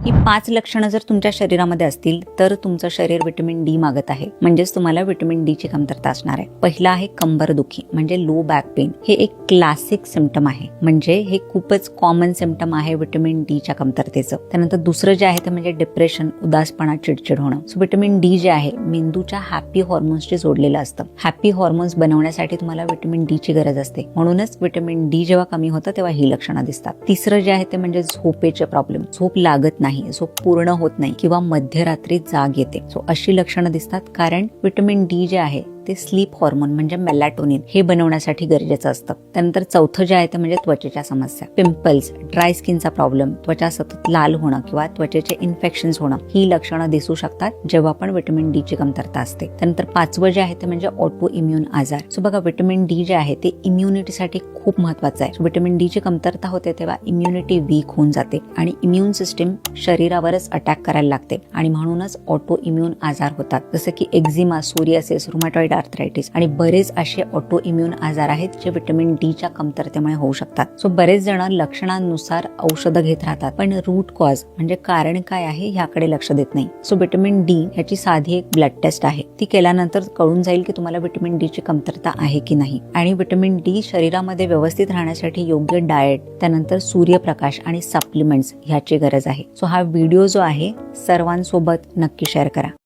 ही 5 लक्षणं जर तुमच्या शरीरामध्ये असतील तर तुमचं शरीर व्हिटॅमिन डी मागत आहे, म्हणजेच तुम्हाला व्हिटॅमिन डी ची कमतरता असणार आहे. पहिला आहे कंबरदुखी म्हणजे लो बॅक पेन. हे एक क्लासिक सिम्पटम आहे, म्हणजे हे खूपच कॉमन सिम्पटम आहे व्हिटॅमिन डी च्या कमतरतेचं. त्यानंतर दुसरं जे आहे ते म्हणजे डिप्रेशन, उदासपणा, चिडचिड होणं. सो व्हिटॅमिन डी जे आहे मेंदूच्या हॅपी हॉर्मोन्सशी जोडलेलं असतं. हॅपी हॉर्मोन्स बनवण्यासाठी तुम्हाला व्हिटॅमिन डी ची गरज असते, म्हणूनच व्हिटॅमिन डी जेव्हा कमी होतं तेव्हा ही लक्षणं दिसतात. तिसरं जे आहे ते म्हणजे झोपेचे प्रॉब्लेम. झोप लागत नाही, झोप पूर्ण होत नाही किंवा मध्यरात्री जाग येते. सो अशी लक्षणं दिसतात, कारण व्हिटॅमिन डी जे आहे ते स्लीप हॉर्मोन म्हणजे मेलॅटोनिन हे बनवण्यासाठी गरजेचं असतं. त्यानंतर चौथं जे आहे ते म्हणजे त्वचेच्या समस्या, पिंपल्स, ड्राय स्किनचा प्रॉब्लेम, त्वचा सतत लाल होणं किंवा त्वचेचे इन्फेक्शन्स होणं ही लक्षणं दिसू शकतात जेव्हा पण व्हिटॅमिन डी ची कमतरता असते. त्यानंतर पाचवं जे आहे ते म्हणजे ऑटो इम्युन आजार. सो बघा, व्हिटॅमिन डी जे आहे ते इम्युनिटीसाठी खूप महत्वाचं आहे. व्हिटॅमिन डी ची कमतरता होते तेव्हा इम्युनिटी वीक होऊन जाते आणि इम्युन सिस्टीम शरीरावरच अटॅक करायला लागते आणि म्हणूनच ऑटो इम्युन आजार होतात, जसं की एक्झिमा, सोरियासिस, रुमॅटॉइड आर्थरायटिस आणि बरेच असे ऑटो इम्युन आजार आहेत जे व्हिटॅमिन डी च्या कमतरतेमुळे होऊ शकतात. सो बरेच जण लक्षणांनुसार औषधं घेत राहतात, पण रूट कॉज म्हणजे कारण काय आहे ह्याकडे लक्ष देत नाही. सो व्हिटॅमिन डी ह्याची साधी एक ब्लड टेस्ट आहे, ती केल्यानंतर कळून जाईल की तुम्हाला व्हिटॅमिन डी ची कमतरता आहे की नाही. आणि व्हिटॅमिन डी शरीरामध्ये व्यवस्थित राहण्यासाठी योग्य डाएट, त्यानंतर सूर्यप्रकाश आणि सप्लिमेंट्स ह्याची गरज आहे. सो हा व्हिडिओ जो आहे सर्वांसोबत नक्की शेअर करा.